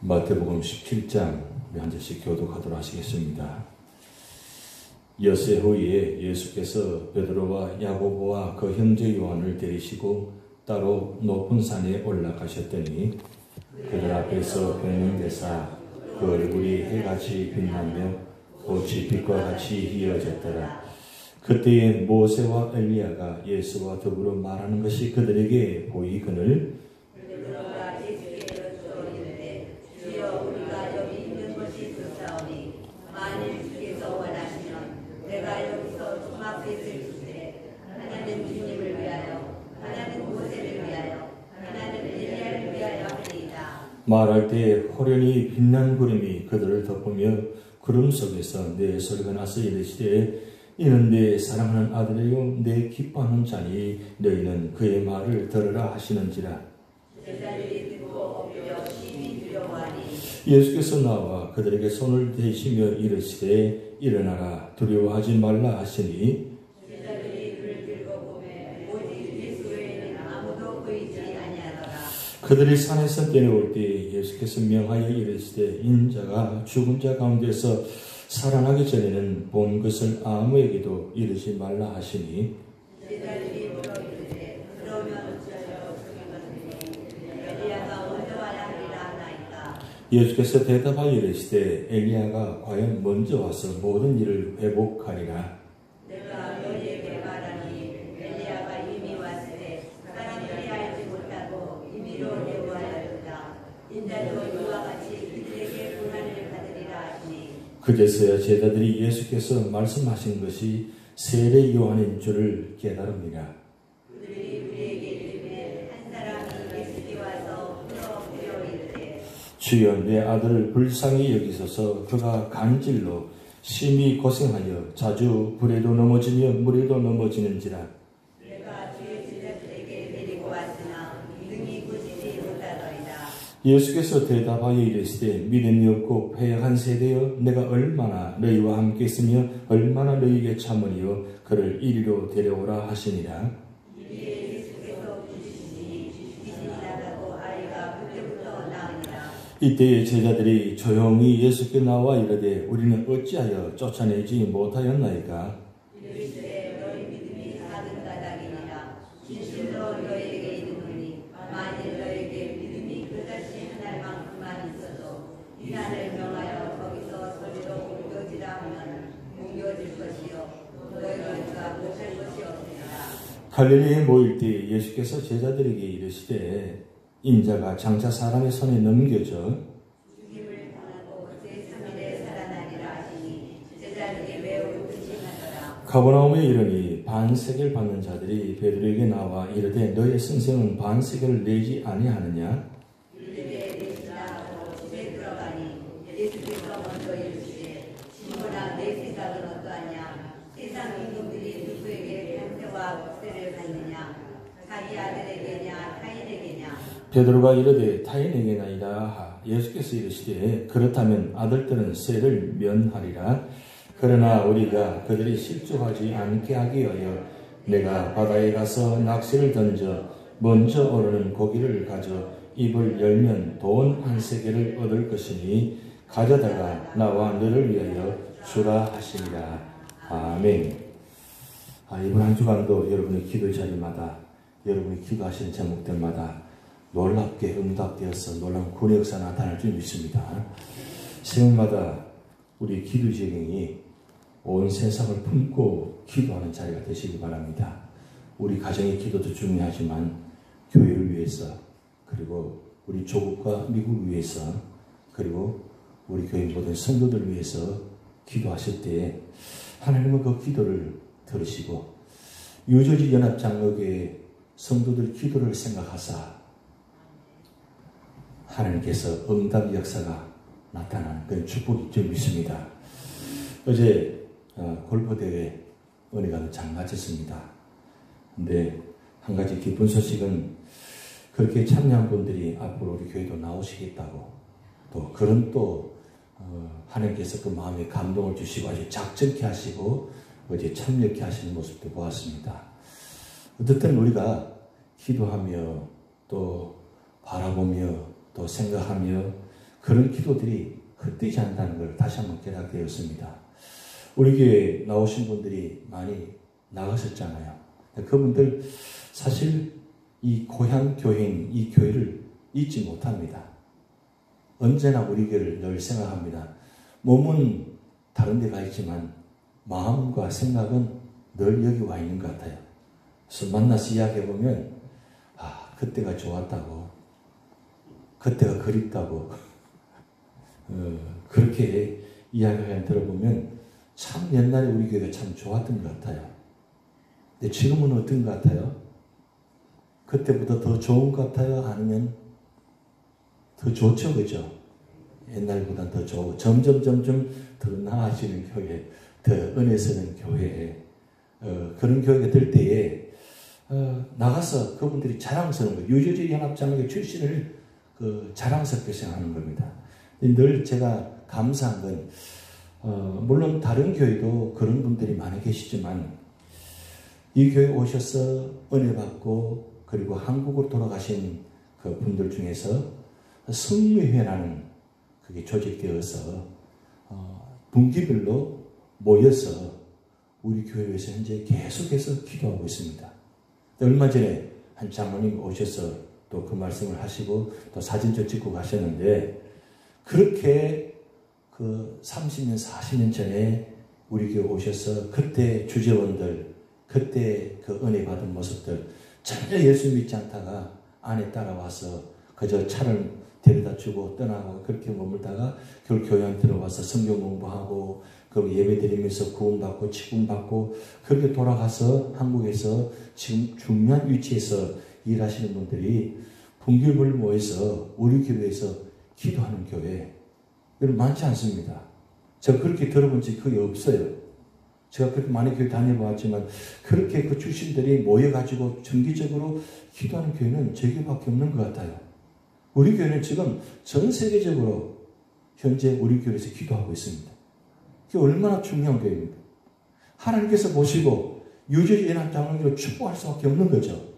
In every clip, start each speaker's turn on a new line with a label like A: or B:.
A: 마태복음 17장 우리 한 절씩 교독하도록 하시겠습니다. 엿새 후에 예수께서 베드로와 야고보와 그 형제 요한을 데리시고 따로 높은 산에 올라가셨더니 그들 앞에서 변명되사 그 얼굴이 해같이 빛나며 꽃이 빛과 같이 희어졌더라. 그때에 모세와 엘리야가 예수와 더불어 말하는 것이 그들에게 보이거늘 말할 때 호련히 빛난 구름이 그들을 덮으며 구름 속에서 내 소리가 나서 이르시되 이는 내 사랑하는 아들이요 내 기뻐하는 자니 너희는 그의 말을 들으라 하시는지라. 예수께서 나와 그들에게 손을 대시며 이르시되 일어나라 두려워하지 말라 하시니 그들이 산에서 내려올 때 예수께서 명하여 이르시되 인자가 죽은 자 가운데서 살아나기 전에는 본 것을 아무에게도 이르지 말라 하시니 예수께서 대답하여 이르시되 엘리야가 과연 먼저 와서 모든 일을 회복하리라. 그제서야 제자들이 예수께서 말씀하신 것이 세례 요한인 줄을 깨달으니라. 주여 내 아들을 불쌍히 여기소서. 그가 간질로 심히 고생하여 자주 불에도 넘어지며 물에도 넘어지는지라. 예수께서 대답하여 이르시되 믿음이 없고 패역한 세대여 내가 얼마나 너희와 함께 있으며 얼마나 너희에게 참으리요 그를 이리로 데려오라 하시니라. 이때에 제자들이 조용히 예수께 나와 이르되 우리는 어찌하여 쫓아내지 못하였나이까. 갈릴리에 모일 때 예수께서 제자들에게 이르시되 인자가 장차 사람의 손에 넘겨져 가버나움에 이르니 반세겔 받는 자들이 베드로에게 나와 이르되 너의 선생은 반세겔을 내지 아니하느냐. 베드로가 이르되 타인에게나이다. 예수께서 이르시되 그렇다면 아들들은 세를 면하리라. 그러나 우리가 그들이 실족하지 않게 하기 위하여 내가 바다에 가서 낚시를 던져 먼저 오르는 고기를 가져 입을 열면 돈 한 세겔을 얻을 것이니 가져다가 나와 너를 위하여 주라 하시니라. 아멘. 이번 한 주간도 여러분의 기도 자리마다 여러분이 기도하시는 제목들마다 놀랍게 응답되어서 놀라운 구원의 역사 나타날 줄 믿습니다. 새벽마다 우리 기도 제경이 온 세상을 품고 기도하는 자리가 되시기 바랍니다. 우리 가정의 기도도 중요하지만 교회를 위해서 그리고 우리 조국과 미국을 위해서 그리고 우리 교회 모든 성도들을 위해서 기도하실 때에 하나님은 그 기도를 들으시고 유저지 연합장로교회 성도들 기도를 생각하사 하나님께서 응답 역사가 나타나는 그런 축복이 좀 있습니다. 어제 골프대회 은혜가 잘 마쳤습니다. 근데 한 가지 기쁜 소식은 그렇게 참여한 분들이 앞으로 우리 교회도 나오시겠다고 또 그런 또 하나님께서 그 마음에 감동을 주시고 아주 작정케 하시고 어제 참여케 하시는 모습도 보았습니다. 어쨌든 우리가 기도하며 또 바라보며 또 생각하며 그런 기도들이 헛되지 않다는 걸 다시 한번 깨닫게 되었습니다. 우리 교회에 나오신 분들이 많이 나가셨잖아요. 그분들 사실 이 고향 교회인 이 교회를 잊지 못합니다. 언제나 우리 교회를 늘 생각합니다. 몸은 다른 데 가 있지만 마음과 생각은 늘 여기 와 있는 것 같아요. 그래서 만나서 이야기해보면 그때가 좋았다고, 그때가 그립다고 그렇게 이야기를 들어보면 참 옛날에 우리 교회가 참 좋았던 것 같아요. 근데 지금은 어떤 것 같아요? 그때보다 더 좋은 것 같아요? 아니면 더 좋죠, 그죠? 옛날보다 더 좋고 점점 더 나아지는 교회, 더 은혜 서는 교회, 그런 교회가 될 때에 나가서 그분들이 자랑스러운 거예요. 유저지 연합장로교 출신을 자랑스럽게 생각하는 겁니다. 늘 제가 감사한 건 물론 다른 교회도 그런 분들이 많이 계시지만 이 교회 오셔서 은혜 받고 그리고 한국으로 돌아가신 그 분들 중에서 성미회라는 그게 조직되어서 분기별로 모여서 우리 교회에서 현재 계속해서 기도하고 있습니다. 얼마 전에 한 장로님 오셔서 또 그 말씀을 하시고 또 사진도 찍고 가셨는데 그렇게 그 30년, 40년 전에 우리 교회 오셔서 그때 주재원들, 그때 그 은혜 받은 모습들 전혀 예수 믿지 않다가 안에 따라와서 그저 차를 데려다 주고 떠나고 그렇게 머물다가 결국 교회 들어와서 성경 공부하고 그리고 예배 드리면서 구원받고 직분받고 그렇게 돌아가서 한국에서 지금 중요한 위치에서 일하시는 분들이 분기별 모여서 우리 교회에서 기도하는 교회 여러분 많지 않습니다. 제가 그렇게 들어본 적이 거의 없어요. 제가 그렇게 많이 교회 다녀봤지만 그렇게 그 출신들이 모여가지고 정기적으로 기도하는 교회는 제 교회밖에 없는 것 같아요. 우리 교회는 지금 전 세계적으로 현재 우리 교회에서 기도하고 있습니다. 그게 얼마나 중요한 교회입니다. 하나님께서 보시고 유저리 연합장로교로 축복할 수밖에 없는 거죠.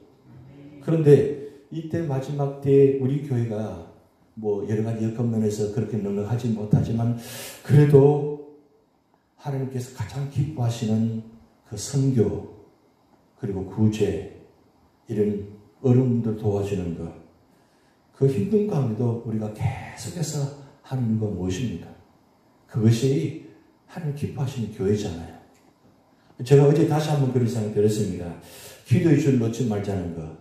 A: 그런데 이때 마지막 때에 우리 교회가 뭐 여러 가지 여건 면에서 그렇게 넉넉하지 못하지만 그래도 하나님께서 가장 기뻐하시는 그 선교 그리고 구제 이런 어른들 도와주는 것 그 힘든 가운데도 우리가 계속해서 하는 건 무엇입니까? 그것이 하나님 기뻐하시는 교회잖아요. 제가 어제 다시 한번 그런 생각이 들었습니다. 기도의 줄 놓지 말자는 것,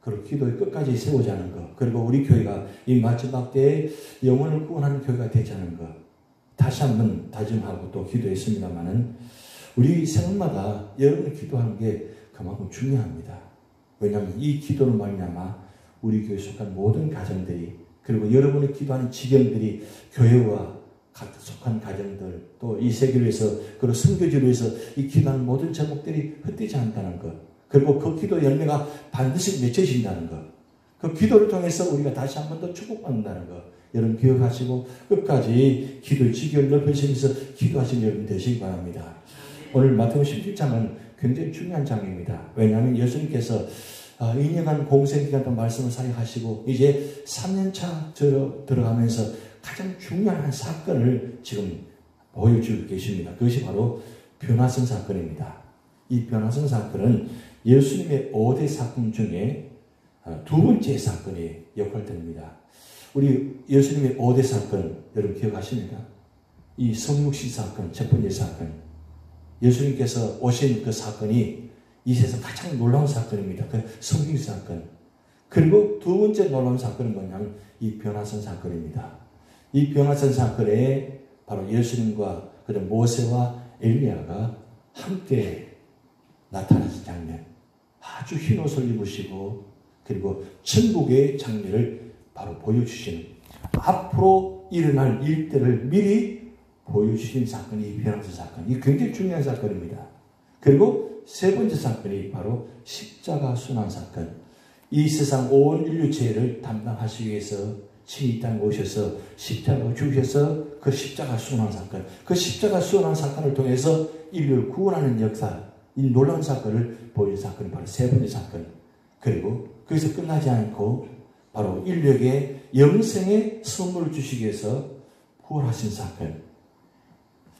A: 그리고 기도의 끝까지 세우자는 것, 그리고 우리 교회가 이 마지막 때에 영혼을 구원하는 교회가 되자는 것, 다시 한번 다짐하고 또 기도했습니다만은 우리 생각마다 여러분이 기도하는 게 그만큼 중요합니다. 왜냐하면 이 기도로 말미암아 우리 교회에 속한 모든 가정들이 그리고 여러분이 기도하는 지경들이 교회와 속한 가정들 또 이 세계를 위해서 그리고 선교지를 위해서 이 기도하는 모든 제목들이 헛되지 않다는 것 그리고 그 기도 열매가 반드시 맺혀진다는 것 그 기도를 통해서 우리가 다시 한 번 더 축복받는다는 것 여러분 기억하시고 끝까지 기도의 지경을 넓히시면서 기도하시는 여러분 되시기 바랍니다. 오늘 마태복음 17장은 굉장히 중요한 장입니다. 왜냐하면 예수님께서 2년간 공생기간 동안 말씀을 사역하시고 이제 3년차 들어가면서 가장 중요한 한 사건을 지금 보여주고 계십니다. 그것이 바로 변화선 사건입니다. 이 변화선 사건은 예수님의 5대 사건 중에 두 번째 사건이 역할됩니다. 우리 예수님의 5대 사건 여러분 기억하십니까? 이 성육신 사건 첫 번째 사건 예수님께서 오신 그 사건이 이 세상 가장 놀라운 사건입니다. 그 성육신 사건. 그리고 두 번째 놀라운 사건은 뭐냐면 이 변화선 사건입니다. 이 변화선 사건에 바로 예수님과 그런 모세와 엘리야가 함께 나타나신 장면. 아주 흰 옷을 입으시고 그리고 천국의 장면을 바로 보여주시는 앞으로 일어날 일들을 미리 보여주신 사건이 이 변화선 사건. 이 굉장히 중요한 사건입니다. 그리고 세 번째 사건이 바로 십자가 순환 사건. 이 세상 온 인류 죄를 담당하시기 위해서 친히 이 땅에 오셔서 십자가를 죽으셔서 그 십자가 순환 사건. 그 십자가 순환 사건을 통해서 인류를 구원하는 역사, 이 놀라운 사건을 보여준 사건이 바로 세 번째 사건. 그리고 거기서 끝나지 않고 바로 인류에게 영생의 선물을 주시기 위해서 부활하신 사건.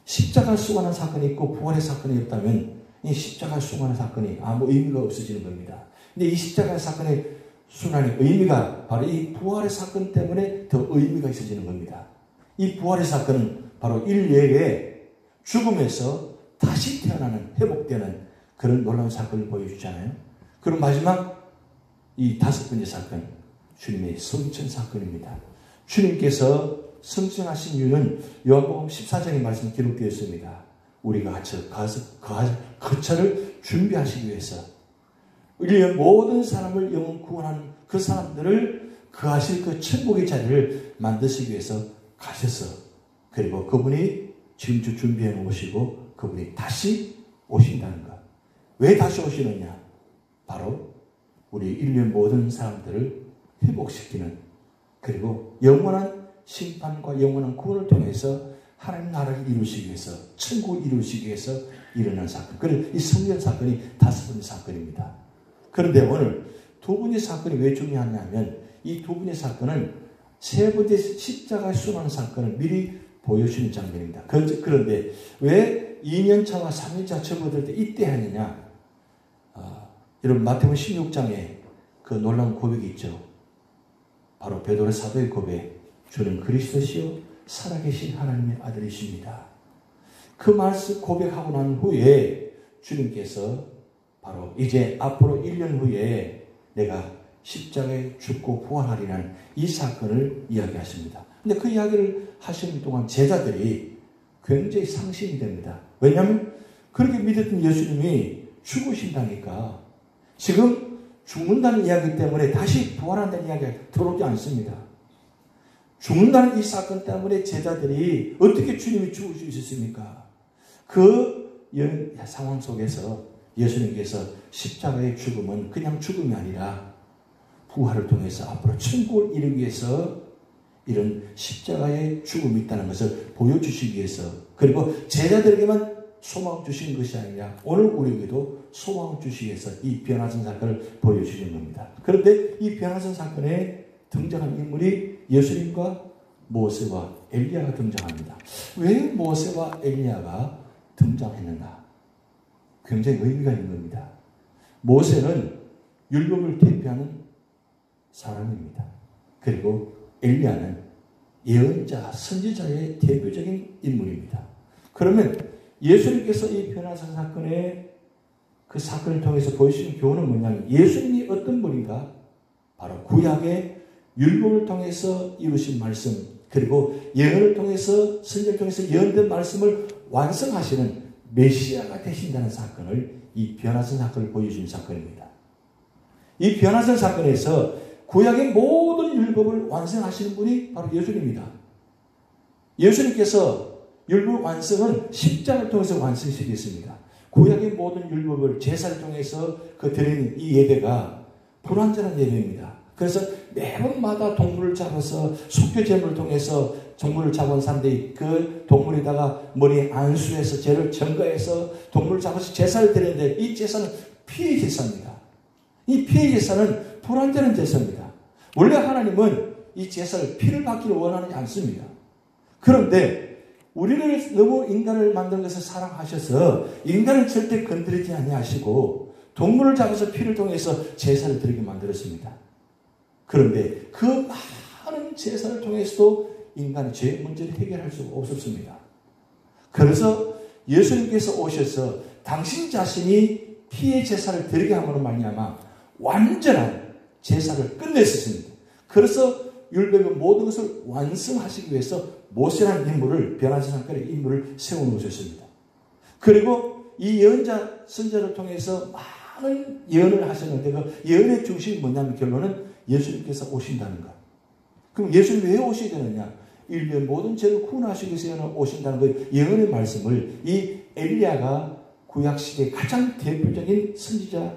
A: 십자가를 수고하는 사건이 있고 부활의 사건이 없다면 이 십자가를 수고하는 사건이 아무 의미가 없어지는 겁니다. 근데 이 십자가의 사건의 순환의 의미가 바로 이 부활의 사건 때문에 더 의미가 있어지는 겁니다. 이 부활의 사건은 바로 인류에게 죽음에서 다시 태어나는, 회복되는 그런 놀라운 사건을 보여주잖아요. 그리고 마지막 이 다섯 번째 사건, 주님의 성천 사건입니다. 주님께서 성천하신 이유는 요한복음 14장의 말씀이 기록되어 있습니다. 우리가 거처를 준비하시기 위해서 인류의 모든 사람을 영원 구원하는 그 사람들을 거하실 그 천국의 자리를 만드시기 위해서 가셔서 그리고 그분이 지금 준비해 놓으시고 그분이 다시 오신다는 것. 왜 다시 오시느냐? 바로 우리 인류의 모든 사람들을 회복시키는 그리고 영원한 심판과 영원한 구원을 통해서 하나님 나라를 이루시기 위해서 천국을 이루시기 위해서 일어난 사건. 그래서 이 성전 사건이 다섯 번째 사건입니다. 그런데 오늘 두 번째 사건이 왜 중요하냐면 이 두 번째 사건은 세 번째 십자가의 순환 사건을 미리 보여주는 장면입니다. 그런데 왜 2년차와 3년차 접어들 때 이때 하느냐? 여러분 마태복음 16장에 그 놀라운 고백이 있죠. 바로 베드로 사도의 고백. 주는 그리스도시요 살아계신 하나님의 아들이십니다. 그 말씀 고백하고 난 후에 주님께서 바로 이제 앞으로 1년 후에 내가 십자가에 죽고 부활하리라는 이 사건을 이야기하십니다. 근데 그 이야기를 하시는 동안 제자들이 굉장히 상심이 됩니다. 왜냐하면 그렇게 믿었던 예수님이 죽으신다니까 지금 죽는다는 이야기 때문에 다시 부활한다는 이야기가 들어오지 않습니다. 죽는다는 이 사건 때문에 제자들이 어떻게 주님이 죽을 수 있었습니까? 그 상황 속에서 예수님께서 십자가의 죽음은 그냥 죽음이 아니라 부활을 통해서 앞으로 천국을 이루기 위해서 이런 십자가의 죽음이 있다는 것을 보여주시기 위해서 그리고 제자들에게만 소망을 주시는 것이 아니라 오늘 우리에게도 소망을 주시기 위해서 이 변화선 사건을 보여주시는 겁니다. 그런데 이 변화선 사건에 등장한 인물이 예수님과 모세와 엘리야가 등장합니다. 왜 모세와 엘리야가 등장했는가? 굉장히 의미가 있는 겁니다. 모세는 율법을 대표하는 사람입니다. 그리고 엘리야는 예언자, 선지자의 대표적인 인물입니다. 그러면 예수님께서 이 변화산 사건의 그 사건을 통해서 보여주신 교훈은 뭐냐면 예수님이 어떤 분인가? 바로 구약의 율법을 통해서 이루신 말씀 그리고 예언을 통해서 선지자를 통해서 예언된 말씀을 완성하시는 메시아가 되신다는 사건을 이 변화선 사건을 보여주는 사건입니다. 이 변화선 사건에서 구약의 모든 율법을 완성하시는 분이 바로 예수님입니다. 예수님께서 율법 완성은 십자가를 통해서 완성시켰습니다. 구약의 모든 율법을 제사를 통해서 그 드리는 이 예배가 불완전한 예배입니다. 그래서 매번마다 동물을 잡아서 속죄 제물을 통해서 동물을 잡은 사람들이 그 동물에다가 머리에 안수해서 죄를 증거해서 동물을 잡아서 제사를 드리는데 이 제사는 피의 제사입니다. 이 피의 제사는 불완전한 제사입니다. 원래 하나님은 이 제사를 피를 받기를 원하지 않습니다. 그런데 우리를 너무 인간을 만든 것을 사랑하셔서 인간을 절대 건드리지 아니하시고 동물을 잡아서 피를 통해서 제사를 드리게 만들었습니다. 그런데 그 많은 제사를 통해서도 인간의 죄 문제를 해결할 수가 없었습니다. 그래서 예수님께서 오셔서 당신 자신이 피의 제사를 드리게 함으로 말미암아 완전한 제사를 끝냈었습니다. 그래서 율법의 모든 것을 완성하시기 위해서 모세라는 인물을 변화선 사건의 인물을 세워놓으셨습니다. 그리고 이 예언자 선지자를 통해서 많은 예언을 하셨는데 그 예언의 중심이 뭐냐면 결론은 예수님께서 오신다는 것. 그럼 예수님 왜 오셔야 되느냐? 인류의 모든 죄를 구원하시기 위해서 오신다는 그 예언의 말씀을 이 엘리야가 구약시대의 가장 대표적인 선지자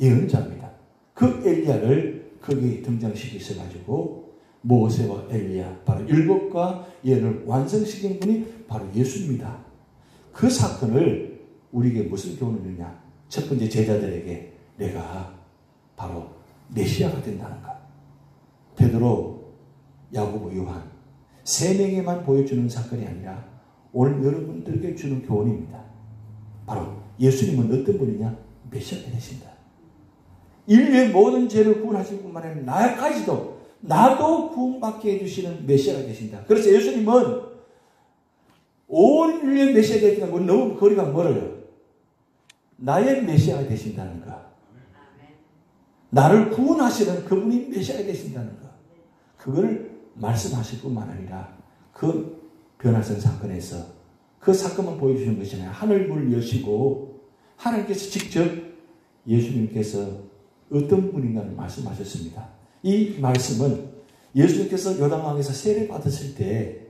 A: 예언자입니다. 그 엘리야를 거기에 등장시키셔가지고 모세와 엘리야, 바로 율법과 예언을 완성시킨 분이 바로 예수입니다. 그 사건을 우리에게 무슨 교훈을 주냐? 첫 번째 제자들에게 내가 바로 메시아가 된다는 것. 베드로, 야고보, 요한 세 명에만 보여주는 사건이 아니라 오늘 여러분들에게 주는 교훈입니다. 바로 예수님은 어떤 분이냐? 메시아가 되신다. 인류의 모든 죄를 구원하실 뿐만 아니라 나까지도, 나도 구원받게 해주시는 메시아가 되신다. 그래서 예수님은 온 인류의 메시아가 되신다고 너무 거리가 멀어요. 나의 메시아가 되신다는 것. 나를 구원하시는 그분이 메시아가 되신다는 것. 그걸 말씀하실 뿐만 아니라 그 변화선 사건에서 그 사건만 보여주시는 것이 아니라 하늘문을 여시고 하나님께서 직접 예수님께서 어떤 분인가를 말씀하셨습니다. 이 말씀은 예수님께서 요단강에서 세례 받으실 때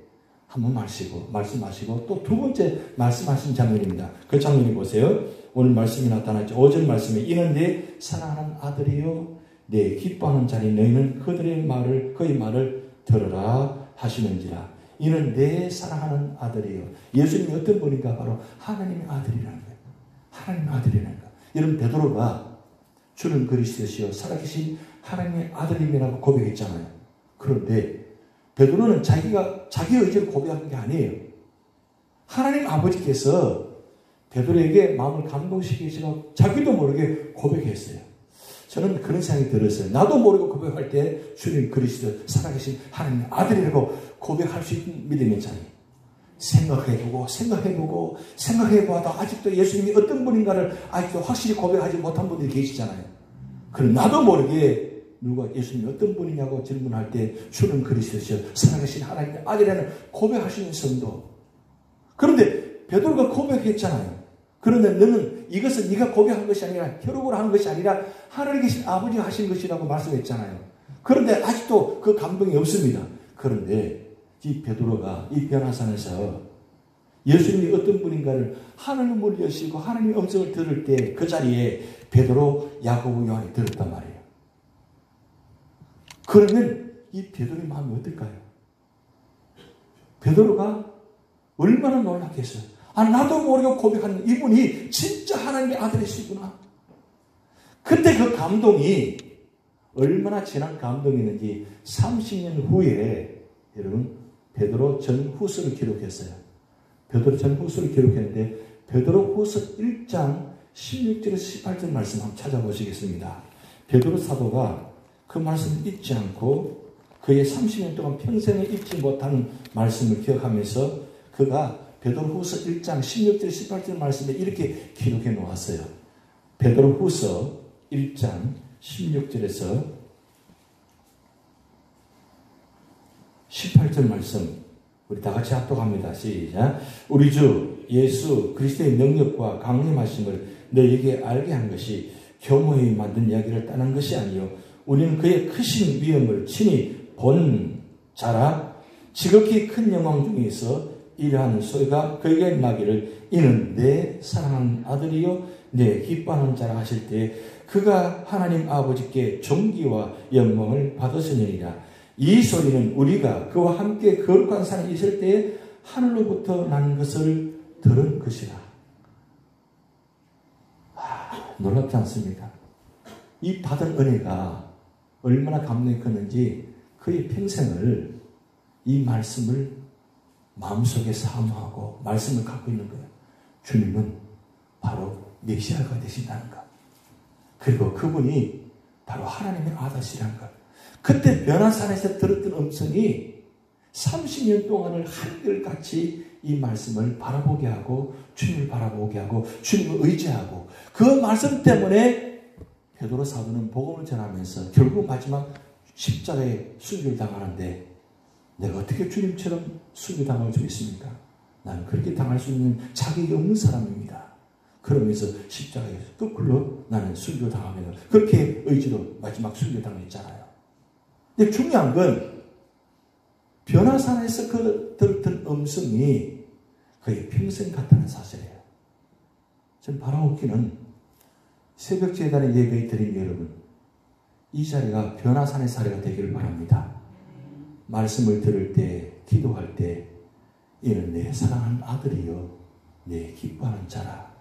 A: 한 번 말씀하시고 또 두 번째 말씀하신 장면입니다. 그 장면이 보세요. 오늘 말씀이 나타났죠. 5절 말씀에 이는 내 사랑하는 아들이요 내 기뻐하는 자니 너희는 그의 말을 들으라 하시는지라. 이는 내 사랑하는 아들이요. 예수님이 어떤 분인가? 바로 하나님의 아들이라는 거예요. 하나님의 아들이라는 거예요. 여러분 베드로가 주는 그리스도시요 살아계신 하나님의 아들님이라고 고백했잖아요. 그런데 베드로는 자기 의지로 고백한 게 아니에요. 하나님 아버지께서 베드로에게 마음을 감동시키시고 자기도 모르게 고백했어요. 저는 그런 생각이 들었어요. 나도 모르고 고백할 때 주님 그리스도 살아계신 하나님의 아들이라고 고백할 수 있는 믿음이 있잖아요. 생각해보아도 아직도 예수님이 어떤 분인가를 아직도 확실히 고백하지 못한 분들이 계시잖아요. 그럼 나도 모르게 누가 예수님이 어떤 분이냐고 질문할 때 주는 그리스도시요 살아계신 하나님의 아들이라는 고백할 수 있는 성도. 그런데 베드로가 고백했잖아요. 그런데 너는 이것은 네가 고백한 것이 아니라 혈육으로 한 것이 아니라 하늘에 계신 아버지가 하신 것이라고 말씀했잖아요. 그런데 아직도 그 감동이 없습니다. 그런데 이 베드로가 이 변화산에서 예수님이 어떤 분인가를 하늘의 문을 여시고 하나님의 음성을 들을 때 그 자리에 베드로, 야고보, 요한이 들었단 말이에요. 그러면 이 베드로의 마음이 어떨까요? 베드로가 얼마나 놀랐겠어요. 나도 모르게 고백하는 이분이 진짜 하나님의 아들이시구나. 그때 그 감동이 얼마나 진한 감동이었는지 30년 후에 여러분 베드로 전후서를 기록했어요. 베드로 전후서를 기록했는데 베드로 후서 1장 16절에서 18절 말씀 한번 찾아보시겠습니다. 베드로 사도가 그 말씀을 잊지 않고 그의 30년 동안 평생에 잊지 못하는 말씀을 기억하면서 그가 베드로후서 1장 16절 18절 말씀에 이렇게 기록해 놓았어요. 베드로후서 1장 16절에서 18절 말씀 우리 다 같이 합독합니다. 시작. 우리 주 예수 그리스도의 능력과 강림하심을 너희에게 알게 한 것이 교모에 만든 이야기를 따는 것이 아니요 우리는 그의 크신 위엄을 친히 본 자라 지극히 큰 영광 중에서 이러한 소리가 그에게 나기를 이는 내 사랑하는 아들이요 내 기뻐하는 자라 하실 때 그가 하나님 아버지께 존귀와 영광을 받으시느니라. 이 소리는 우리가 그와 함께 거룩한 산에 있을 때에 하늘로부터 나는 것을 들은 것이라. 놀랍지 않습니까? 이 받은 은혜가 얼마나 감동이 컸는지 그의 평생을 이 말씀을 마음속에 사모하고 말씀을 갖고 있는 거예요. 주님은 바로 메시아가 되신다는 것. 그리고 그분이 바로 하나님의 아들이라는 것. 그때 변화산에서 들었던 음성이 30년 동안을 한결같이 이 말씀을 바라보게 하고 주님을 바라보게 하고 주님을 의지하고 그 말씀 때문에 베드로 사도는 복음을 전하면서 결국 마지막 십자가에 순교를 당하는데 내가 어떻게 주님처럼 순교당할 수 있습니까? 나는 그렇게 당할 수 있는 자격이 없는 사람입니다. 그러면서 십자가에서 거꾸로 나는 순교당하면 그렇게 의지로 마지막 순교당했잖아요. 근데 중요한 건 변화산에서 그 들었던 음성이 그의 평생 같다는 사실이에요. 전 바라옵기는 새벽 제단에 예배 드린 여러분, 이 자리가 변화산의 자리가 되기를 바랍니다. 말씀을 들을 때, 기도할 때, 이는 내 사랑하는 아들이요, 내 기뻐하는 자라.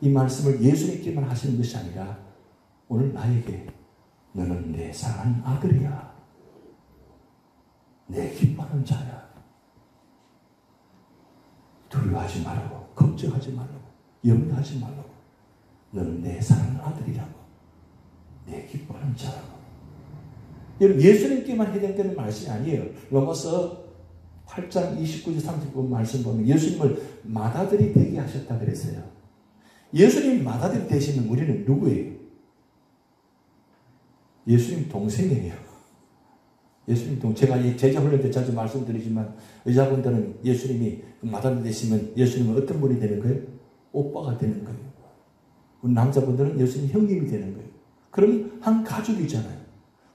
A: 이 말씀을 예수님께만 하시는 것이 아니라 오늘 나에게 너는 내 사랑하는 아들이야. 내 기뻐하는 자야. 두려워하지 말라고, 걱정하지 말라고, 염려하지 말라고. 너는 내 사랑하는 아들이라고, 내 기뻐하는 자라고. 여러분, 예수님께만 해당되는 말씀이 아니에요. 로마서 8장 29절 30분 말씀 보면 예수님을 맏아들이 되게 하셨다 그랬어요. 예수님 맏아들이 되시는 우리는 누구예요? 예수님 동생이에요. 예수님 제가 제자 훈련 때 자주 말씀드리지만 의자분들은 예수님이 맏아들 되시면 예수님은 어떤 분이 되는 거예요? 오빠가 되는 거예요. 남자분들은 예수님 형님이 되는 거예요. 그럼 한 가족이잖아요.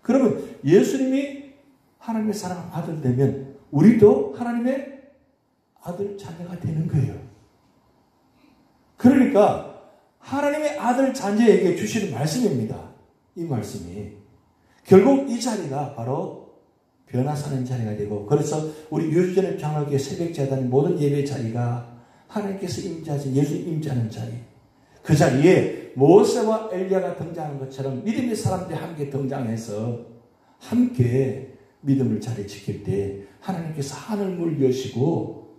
A: 그러면 예수님이 하나님의 사랑하는 아들 되면 우리도 하나님의 아들 자녀가 되는 거예요. 그러니까 하나님의 아들 자녀에게 주시는 말씀입니다. 이 말씀이 결국 이 자리가 바로 변화사는 자리가 되고, 그래서 우리 유전의 장로교회 새벽재단 모든 예배 자리가 하나님께서 임재하신 예수님 임재하는 자리, 그 자리에 모세와 엘리야가 등장하는 것처럼 믿음의 사람들이 함께 등장해서 함께 믿음을 자리 지킬 때 하나님께서 하늘문을 여시고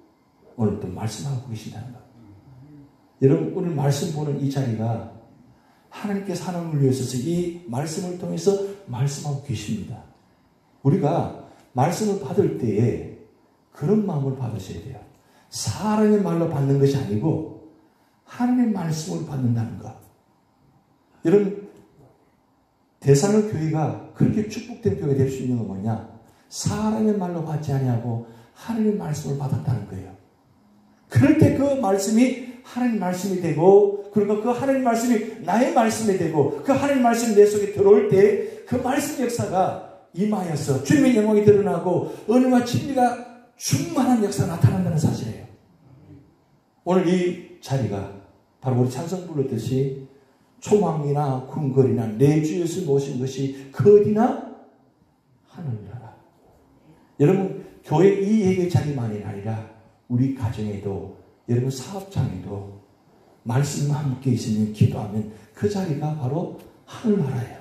A: 오늘 또 말씀하고 계신다는 것. 여러분, 오늘 말씀 보는 이 자리가 하나님께서 하늘문을 여셔서 이 말씀을 통해서 말씀하고 계십니다. 우리가 말씀을 받을 때에 그런 마음을 받으셔야 돼요. 사람의 말로 받는 것이 아니고 하나님의 말씀을 받는다는 것. 여러분, 대산의 교회가 그렇게 축복된 교회가 될 수 있는 건 뭐냐? 사람의 말로 받지 아니하고 하나님의 말씀을 받았다는 거예요. 그럴 때 그 말씀이 하나님 말씀이 되고, 그리고 그 하나님 말씀이 나의 말씀이 되고, 그 하나님 말씀이 내 속에 들어올 때 그 말씀 역사가 임하여서 주님의 영광이 드러나고 은혜와 진리가 충만한 역사가 나타난다는 사실이에요. 오늘 이 자리가 바로 우리 찬송 불렀듯이 초망이나 궁궐이나 내 주 예수 모신 것이 그 어디나 하늘나라. 여러분, 교회 이 예배 자리만이 아니라 우리 가정에도, 여러분 사업장에도 말씀과 함께 있으면, 기도하면 그 자리가 바로 하늘나라예요.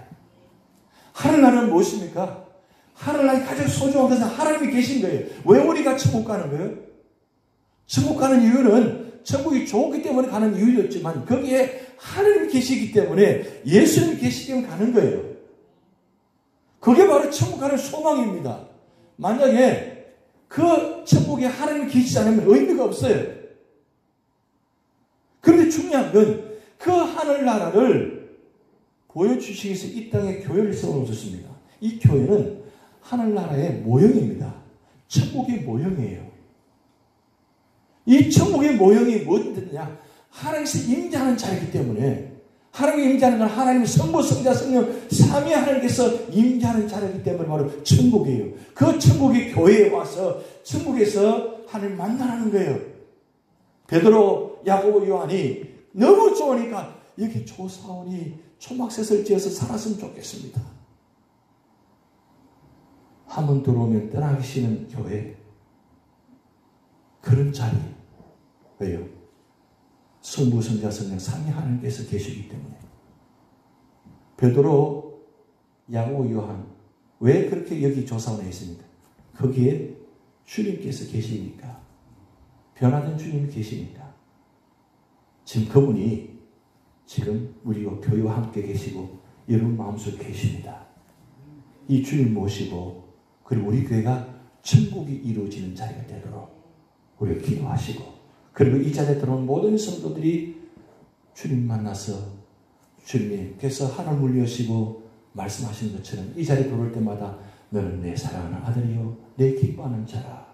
A: 하늘나라는 무엇입니까? 하늘나라에 가장 소중한 것은 하나님이 계신 거예요. 왜 우리가 천국 가는 거예요? 천국 가는 이유는 천국이 좋기 때문에 가는 이유였지만 거기에 하나님이 계시기 때문에, 예수님이 계시기 때문에 가는 거예요. 그게 바로 천국 가는 소망입니다. 만약에 그 천국에 하나님이 계시지 않으면 의미가 없어요. 그런데 중요한 건 그 하늘나라를 보여주시기 위해서 이 땅에 교회를 세워놓으셨습니다. 이 교회는 하늘나라의 모형입니다. 천국의 모형이에요. 이 천국의 모형이 뭐냐? 하나님께서 임재하는 자이기 때문에, 하나님이 임재하는 건 하나님 성부, 성자, 성령 삼위 하나님께서 임재하는 자이기 때문에 바로 천국이에요. 그 천국의 교회에 와서 천국에서 하나님 만나라는 거예요. 베드로, 야고보, 요한이 너무 좋으니까 여기 조사원이 초막셋을 지어서 살았으면 좋겠습니다. 한번 들어오면 떠나기 싫은 교회, 그런 자리. 왜요? 성부, 성자, 성령 삼위 하나님께서 계시기 때문에. 베드로, 야고보, 요한 왜 그렇게 여기 조사원에 있습니까? 거기에 주님께서 계시니까, 변화된 주님이 계시니까. 지금 그분이 지금 우리와 교회와 함께 계시고 여러분 마음속에 계십니다. 이 주님 모시고, 그리고 우리 교회가 천국이 이루어지는 자리가 되도록 우리가 기도하시고, 그리고 이 자리에 들어온 모든 성도들이 주님 만나서 주님께서 하늘문을 여시고 말씀하시는 것처럼 이 자리에 들어올 때마다 너는 내 사랑하는 아들이요 내 기뻐하는 자라,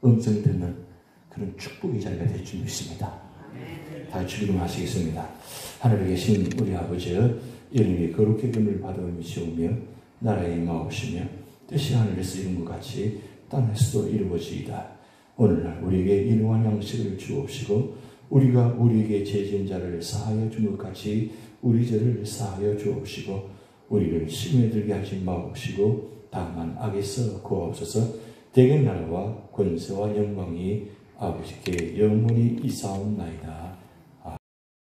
A: 음성 듣는 그런 축복의 자리가 될 줄 믿습니다. 다 주님하시겠습니다. 하늘에 계신 우리 아버지여, 이름이 거룩히 금을 받으시오며 나라에 임하옵시며 뜻이 하늘에서 이룬 것 같이 땅에서도 이루어지이다. 오늘날 우리에게 일용할 양식을 주옵시고, 우리가 우리에게 죄 지은 자를 사하여 준 것 같이 우리 죄를 사하여 주옵시고, 우리를 시험에 들게 하지 마옵시고 다만 악에서 구하옵소서. 대개 나라와 권세와 영광이 아버지께 영원히 이사옵나이다.